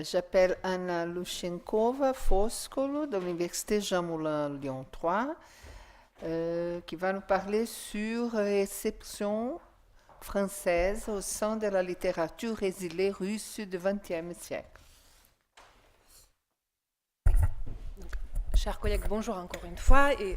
J'appelle Anna Lushenkova Foscolo de l'Université Jean Moulin Lyon 3, qui va nous parler sur réception française au sein de la littérature exilée russe du XXe siècle. Chers collègues, bonjour encore une fois et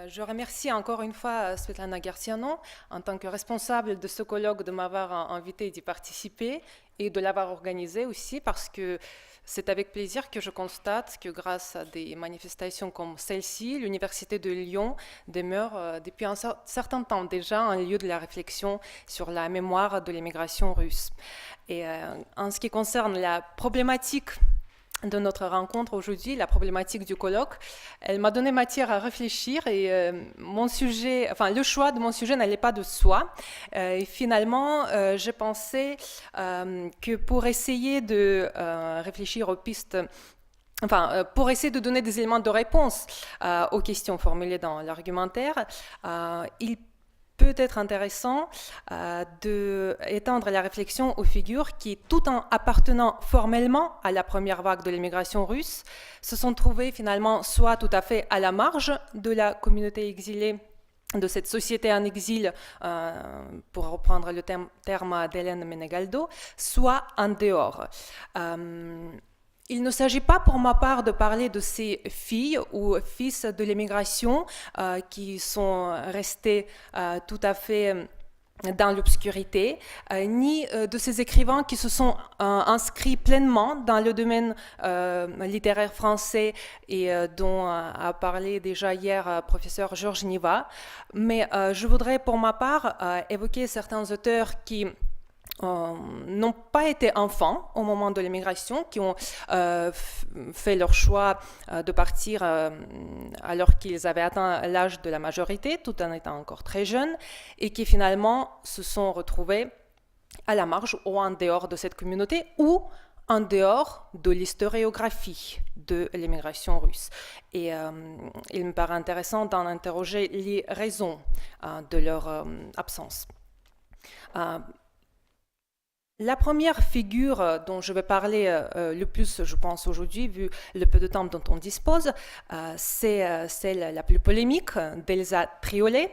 je remercie encore une fois Svetlana Garciano en tant que responsable de ce colloque de m'avoir invité d'y participer et de l'avoir organisé aussi parce que c'est avec plaisir que je constate que grâce à des manifestations comme celle-ci, l'Université de Lyon demeure depuis un certain temps déjà un lieu de la réflexion sur la mémoire de l'immigration russe. Et en ce qui concerne la problématique de notre rencontre aujourd'hui, la problématique du colloque, elle m'a donné matière à réfléchir et le choix de mon sujet n'allait pas de soi. Et finalement, j'ai pensé que pour essayer de réfléchir aux pistes, pour essayer de donner des éléments de réponse aux questions formulées dans l'argumentaire, il peut être intéressant d'étendre la réflexion aux figures qui, tout en appartenant formellement à la première vague de l'immigration russe, se sont trouvées finalement soit tout à fait à la marge de la communauté exilée, de cette société en exil, pour reprendre le terme d'Hélène Menegaldo, soit en dehors. Il ne s'agit pas pour ma part de parler de ces filles ou fils de l'immigration qui sont restés tout à fait dans l'obscurité, ni de ces écrivains qui se sont inscrits pleinement dans le domaine littéraire français et dont a parlé déjà hier professeur Georges Niva. Mais je voudrais pour ma part évoquer certains auteurs qui n'ont pas été enfants au moment de l'immigration, qui ont fait leur choix de partir alors qu'ils avaient atteint l'âge de la majorité, tout en étant encore très jeunes, et qui finalement se sont retrouvés à la marge ou en dehors de cette communauté ou en dehors de l'historiographie de l'immigration russe. Et il me paraît intéressant d'en interroger les raisons de leur absence. La première figure dont je vais parler le plus, je pense, aujourd'hui, vu le peu de temps dont on dispose, c'est celle la plus polémique d'Elsa Triolet.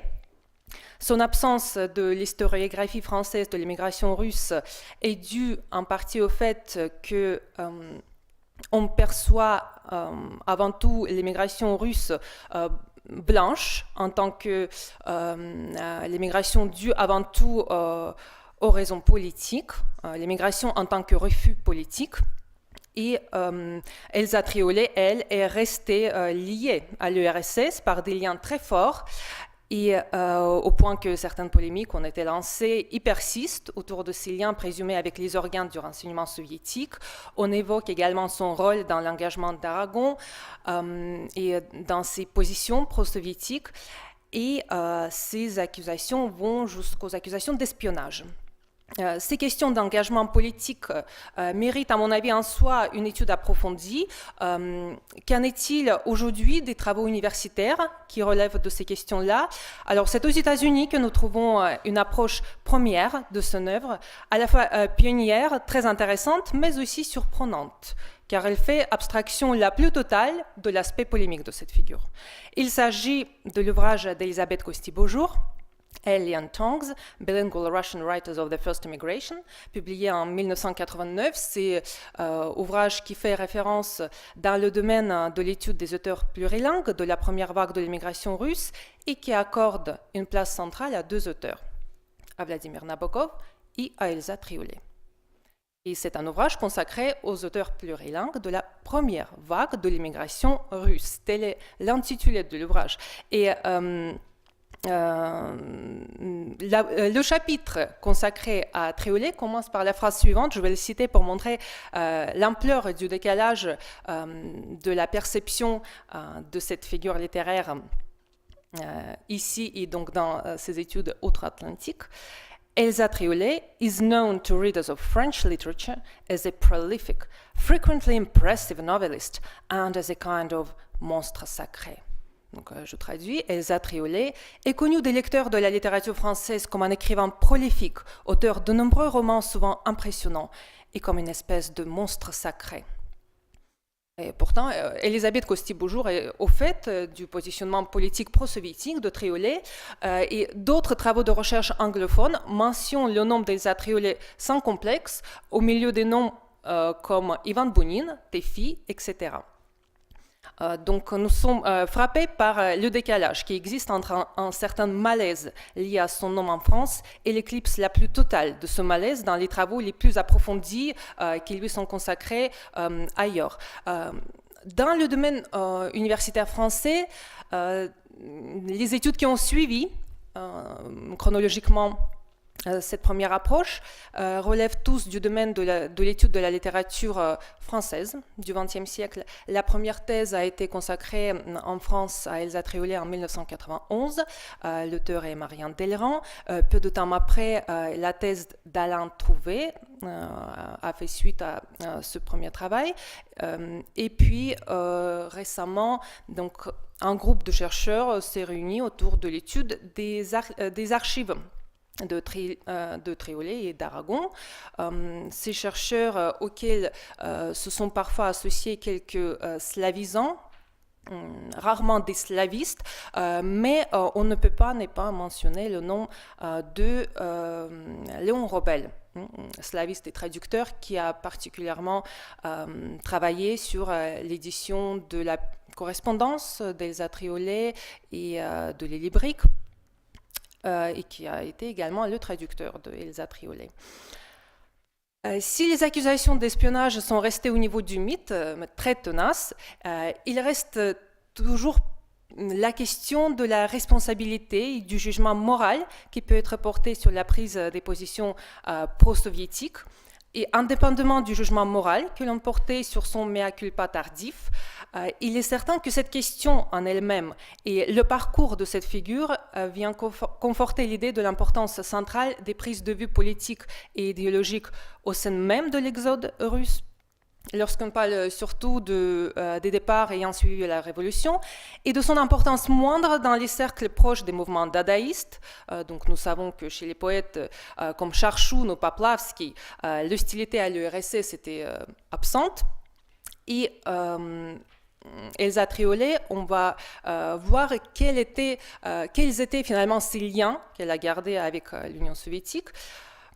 Son absence de l'historiographie française de l'immigration russe est due en partie au fait que on perçoit avant tout l'immigration russe blanche en tant que l'immigration due avant tout aux raisons politiques, l'immigration en tant que refus politique. Et Elsa Triolet, elle, est restée liée à l'URSS par des liens très forts, et au point que certaines polémiques ont été lancées y persistent autour de ces liens présumés avec les organes du renseignement soviétique. On évoque également son rôle dans l'engagement d'Aragon et dans ses positions pro-soviétiques, et ces accusations vont jusqu'aux accusations d'espionnage. Ces questions d'engagement politique méritent, à mon avis, en soi une étude approfondie. Qu'en est-il aujourd'hui des travaux universitaires qui relèvent de ces questions-là? Alors, c'est aux États-Unis que nous trouvons une approche première de son œuvre, à la fois pionnière, très intéressante, mais aussi surprenante, car elle fait abstraction la plus totale de l'aspect polémique de cette figure. Il s'agit de l'ouvrage d'Elisabeth Kosti-Beaujour, Alien Tongues, Bilingual Russian Writers of the First Immigration, publié en 1989. C'est ouvrage qui fait référence dans le domaine de l'étude des auteurs plurilingues de la première vague de l'immigration russe et qui accorde une place centrale à deux auteurs, à Vladimir Nabokov et à Elsa Triolet. Et c'est un ouvrage consacré aux auteurs plurilingues de la première vague de l'immigration russe. Tel est l'intitulé de l'ouvrage. Et le chapitre consacré à Triolet commence par la phrase suivante, je vais le citer pour montrer l'ampleur du décalage de la perception de cette figure littéraire ici et donc dans ses études outre-Atlantique. Elsa Triolet is known to readers of French literature as a prolific, frequently impressive novelist and as a kind of monstre sacré. Donc, je traduis, Elsa Triolet est connue des lecteurs de la littérature française comme un écrivain prolifique, auteur de nombreux romans souvent impressionnants et comme une espèce de monstre sacré. Et pourtant, Elisabeth Costi-Beaujour est au fait du positionnement politique pro-soviétique de Triolet et d'autres travaux de recherche anglophones mentionnent le nom d'Elsa Triolet sans complexe au milieu des noms comme Ivan Bounin, Tefi, etc. Donc nous sommes frappés par le décalage qui existe entre un certain malaise lié à son nom en France et l'éclipse la plus totale de ce malaise dans les travaux les plus approfondis qui lui sont consacrés ailleurs. Dans le domaine universitaire français, les études qui ont suivi chronologiquement cette première approche relève tous du domaine de l'étude de la littérature française du XXe siècle. La première thèse a été consacrée en France à Elsa Triolet en 1991. L'auteur est Marianne Delran. Peu de temps après, la thèse d'Alain Trouvé a fait suite à ce premier travail. Et puis, récemment, donc, un groupe de chercheurs s'est réuni autour de l'étude des archives de Triolet et d'Aragon. Ces chercheurs auxquels se sont parfois associés quelques slavisants, rarement des slavistes, mais on ne peut pas ne pas mentionner le nom de Léon Robel, slaviste et traducteur, qui a particulièrement travaillé sur l'édition de la correspondance d'Elsa Triolet et de l'Élibrique, et qui a été également le traducteur de Elsa Triolet. Si les accusations d'espionnage sont restées au niveau du mythe, très tenaces, il reste toujours la question de la responsabilité et du jugement moral qui peut être porté sur la prise des positions pro-soviétiques. Et indépendamment du jugement moral que l'on portait sur son mea culpa tardif, il est certain que cette question en elle-même et le parcours de cette figure vient conforter l'idée de l'importance centrale des prises de vue politiques et idéologiques au sein même de l'exode russe, lorsqu'on parle surtout des départs ayant suivi la révolution, et de son importance moindre dans les cercles proches des mouvements dadaïstes. Donc nous savons que chez les poètes comme Charchoun ou Paplavski, l'hostilité à l'URSS était absente. Et Elsa Triolet, on va voir quels étaient finalement ces liens qu'elle a gardés avec l'Union soviétique.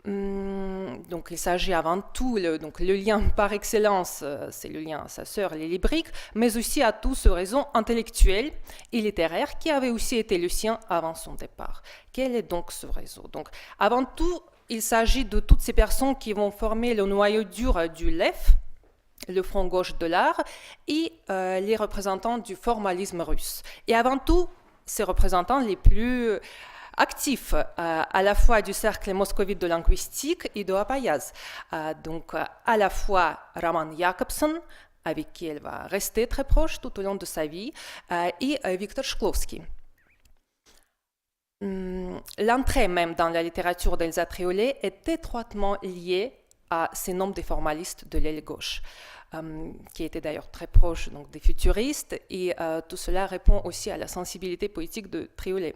Donc il s'agit avant tout, le lien par excellence, c'est le lien à sa sœur l'Élibrique, mais aussi à tout ce réseau intellectuel et littéraire qui avait aussi été le sien avant son départ. Quel est donc ce réseau? Donc avant tout, il s'agit de toutes ces personnes qui vont former le noyau dur du LEF, le front gauche de l'art, et les représentants du formalisme russe. Et avant tout, ces représentants les plus actifs à la fois du cercle moscovite de linguistique et de Apayaz. Donc à la fois Roman Jakobson, avec qui elle va rester très proche tout au long de sa vie, et Viktor Shklovsky. L'entrée même dans la littérature d'Elsa Triolet est étroitement liée à ces nombres des formalistes de l'aile gauche, qui étaient d'ailleurs très proches donc, des futuristes, et tout cela répond aussi à la sensibilité politique de Triolet.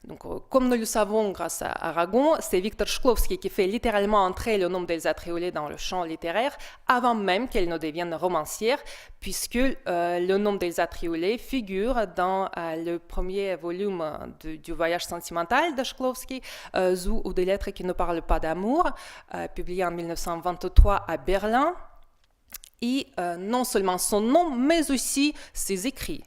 Donc, comme nous le savons grâce à Aragon, c'est Viktor Shklovsky qui fait littéralement entrer le nom d'Elsa Triolet dans le champ littéraire avant même qu'elle ne devienne romancière, puisque le nom d'Elsa Triolet figure dans le premier volume du Voyage sentimental de Shklovsky, Zou ou des lettres qui ne parlent pas d'amour, publié en 1923 à Berlin. Et non seulement son nom, mais aussi ses écrits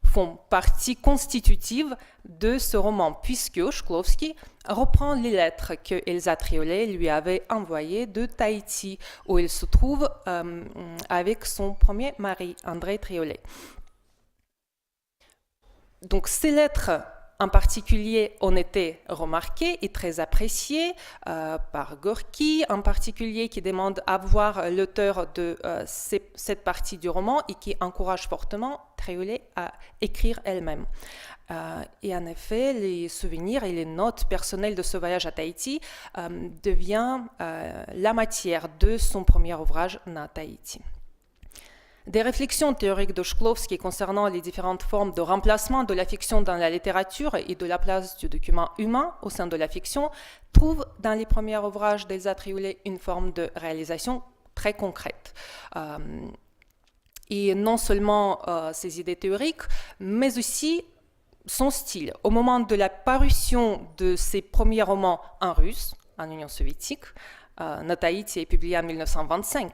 font partie constitutive de ce roman, puisque Shklovsky reprend les lettres que Elsa Triolet lui avait envoyées de Tahiti, où elle se trouve avec son premier mari, André Triolet. Donc ces lettres en particulier ont été remarquées et très appréciées par Gorky, en particulier qui demande à voir l'auteur de cette partie du roman et qui encourage fortement Triolet à écrire elle-même. Et en effet, les souvenirs et les notes personnelles de ce voyage à Tahiti deviennent la matière de son premier ouvrage, Na Tahiti. Des réflexions théoriques de Shklovsky concernant les différentes formes de remplacement de la fiction dans la littérature et de la place du document humain au sein de la fiction trouvent dans les premiers ouvrages d'Elsa Triolet une forme de réalisation très concrète. et non seulement ses idées théoriques, mais aussi son style. Au moment de la parution de ses premiers romans en russe, en Union soviétique, Nataïti est publié en 1925,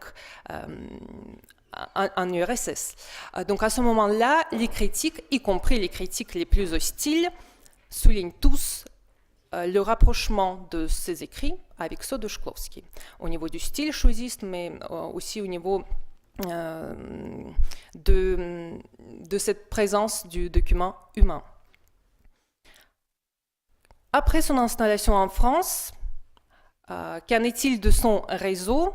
en URSS. Donc à ce moment-là, les critiques, y compris les critiques les plus hostiles, soulignent tous le rapprochement de ses écrits avec ceux de Shklovsky, au niveau du style choisiste, mais aussi au niveau de cette présence du document humain. Après son installation en France, qu'en est-il de son réseau?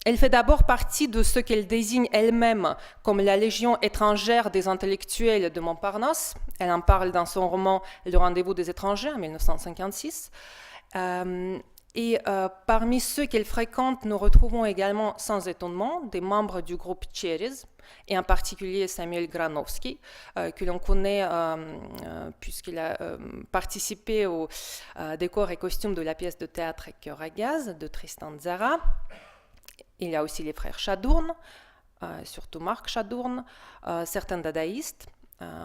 Elle fait d'abord partie de ce qu'elle désigne elle-même comme la Légion étrangère des intellectuels de Montparnasse. Elle en parle dans son roman Le rendez-vous des étrangers en 1956. Parmi ceux qu'elle fréquente, nous retrouvons également, sans étonnement, des membres du groupe Tcheres, et en particulier Samuel Granovsky, que l'on connaît puisqu'il a participé au décor et costume de la pièce de théâtre Cœur à gaz de Tristan Tzara. Il y a aussi les frères Chadourne, surtout Marc Chadourne, certains dadaïstes,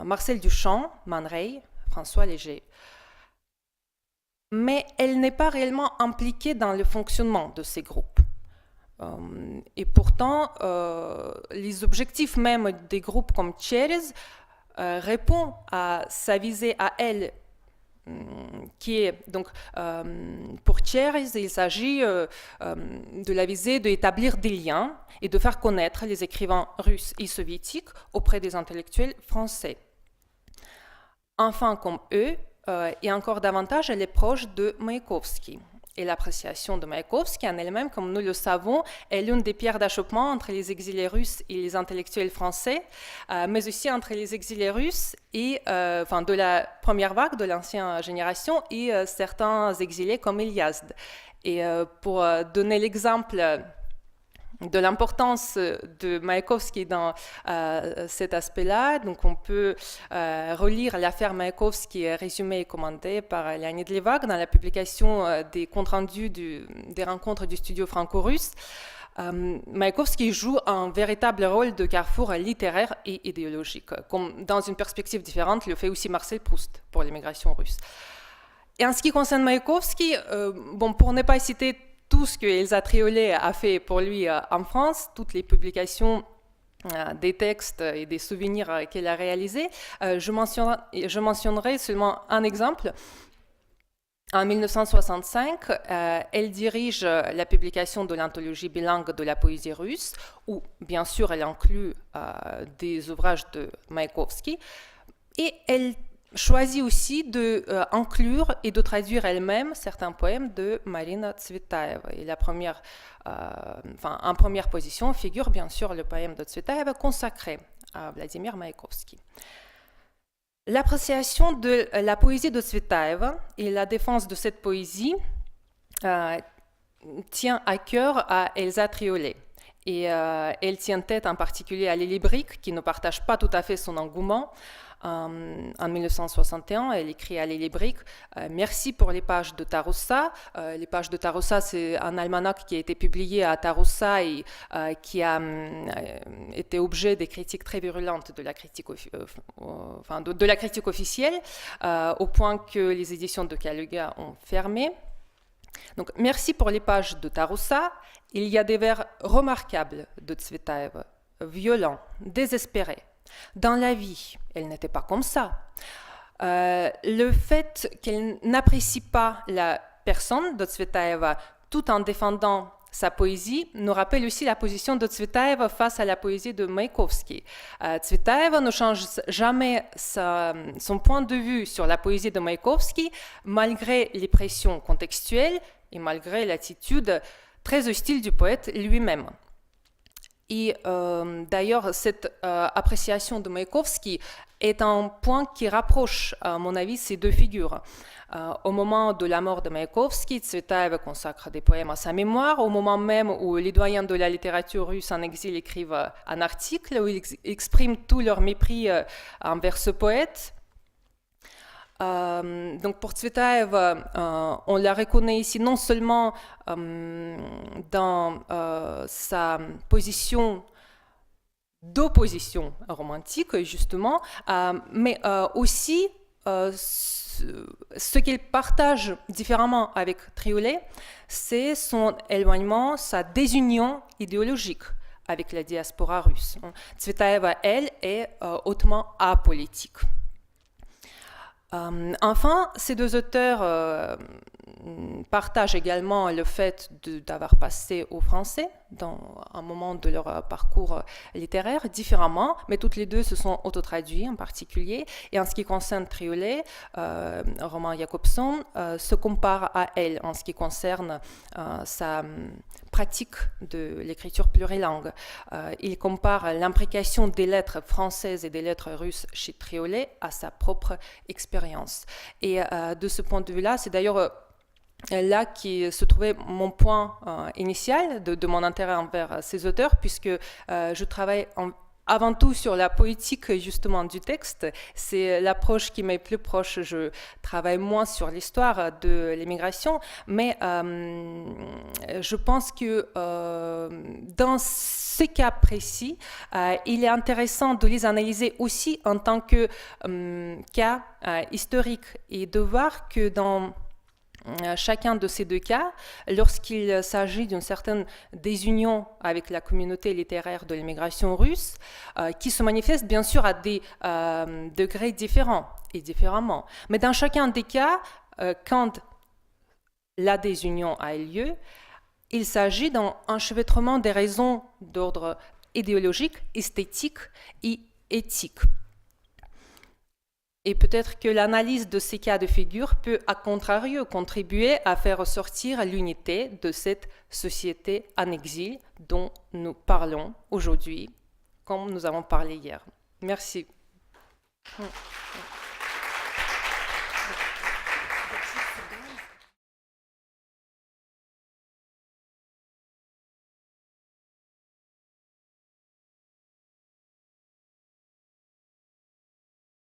Marcel Duchamp, Man Ray, François Léger. Mais elle n'est pas réellement impliquée dans le fonctionnement de ces groupes. Et pourtant, les objectifs même des groupes comme Tcheres répondent à sa visée à elle, qui est donc pour Tcheres, il s'agit de la visée d'établir des liens et de faire connaître les écrivains russes et soviétiques auprès des intellectuels français. Enfin, comme eux, et encore davantage, elle est proche de Maïkovski. Et l'appréciation de Maïkovski en elle-même, comme nous le savons, est l'une des pierres d'achoppement entre les exilés russes et les intellectuels français, mais aussi entre les exilés russes et, de la première vague, de l'ancienne génération, et certains exilés comme Eliazd. Et pour donner l'exemple de l'importance de Maïkovski dans cet aspect-là. Donc, on peut relire l'affaire Maïkovski résumée et commandée par Leonid Levak dans la publication des comptes rendus des rencontres du studio franco-russe. Maïkovski joue un véritable rôle de carrefour littéraire et idéologique, comme dans une perspective différente le fait aussi Marcel Proust pour l'immigration russe. Et en ce qui concerne Maïkovski, pour ne pas citer tout ce que Elsa Triolet a fait pour lui en France, toutes les publications des textes et des souvenirs qu'elle a réalisés, je mentionnerai seulement un exemple. En 1965, elle dirige la publication de l'anthologie bilingue de la poésie russe, où bien sûr elle inclut des ouvrages de Maïkovski, et elle choisit aussi d'inclure et de traduire elle-même certains poèmes de Marina Tsvetaeva. Et en première position figure bien sûr le poème de Tsvetaeva consacré à Vladimir Maïkovski. L'appréciation de la poésie de Tsvetaeva et la défense de cette poésie tient à cœur à Elsa Triolet. Et elle tient tête en particulier à Lily Brick, qui ne partage pas tout à fait son engouement. En 1961, elle écrit à Lily Brick « Merci pour les pages de Taroussa ». Les pages de Taroussa, c'est un almanach qui a été publié à Taroussa et qui a été objet des critiques très virulentes de la critique, de la critique officielle, au point que les éditions de Kaluga ont fermé. Donc, merci pour les pages de Taroussa. Il y a des vers remarquables de Tsvetaeva, violents, désespérés. Dans la vie, elle n'était pas comme ça. Le fait qu'elle n'apprécie pas la personne de Tsvetaeva tout en défendant sa poésie nous rappelle aussi la position de Tsvetaeva face à la poésie de Maïkovski. Tsvetaeva ne change jamais son point de vue sur la poésie de Maïkovski malgré les pressions contextuelles et malgré l'attitude très hostile du poète lui-même. Et d'ailleurs, cette appréciation de Maïkovski est un point qui rapproche, à mon avis, ces deux figures. Au moment de la mort de Maïkovski, Tsvetaeva consacre des poèmes à sa mémoire, au moment même où les doyens de la littérature russe en exil écrivent un article où ils expriment tout leur mépris envers ce poète. Donc pour Tsvetaeva, on la reconnaît ici non seulement dans sa position d'opposition romantique, justement, mais aussi ce qu'il partage différemment avec Triolet, c'est son éloignement, sa désunion idéologique avec la diaspora russe. Tsvetaeva, elle, est hautement apolitique. Enfin, ces deux auteurs partagent également le fait d'avoir passé au français dans un moment de leur parcours littéraire différemment, mais toutes les deux se sont autotraduits en particulier. Et en ce qui concerne Triolet, Roman Jakobson se compare à elle en ce qui concerne sa pratique de l'écriture plurilingue. Il compare l'imprécation des lettres françaises et des lettres russes chez Triolet à sa propre expérience. Et de ce point de vue-là, c'est d'ailleurs là qui se trouvait mon point initial de mon intérêt envers ces auteurs, puisque je travaille avant tout sur la poétique justement du texte. C'est l'approche qui m'est plus proche. Je travaille moins sur l'histoire de l'immigration, mais je pense que dans ces cas précis, il est intéressant de les analyser aussi en tant que cas historiques et de voir que dans chacun de ces deux cas, lorsqu'il s'agit d'une certaine désunion avec la communauté littéraire de l'immigration russe, qui se manifeste bien sûr à des degrés différents et différemment. Mais dans chacun des cas, quand la désunion a lieu, il s'agit d'un enchevêtrement des raisons d'ordre idéologique, esthétique et éthique. Et peut-être que l'analyse de ces cas de figure peut, à contrario, contribuer à faire ressortir l'unité de cette société en exil dont nous parlons aujourd'hui, comme nous avons parlé hier. Merci.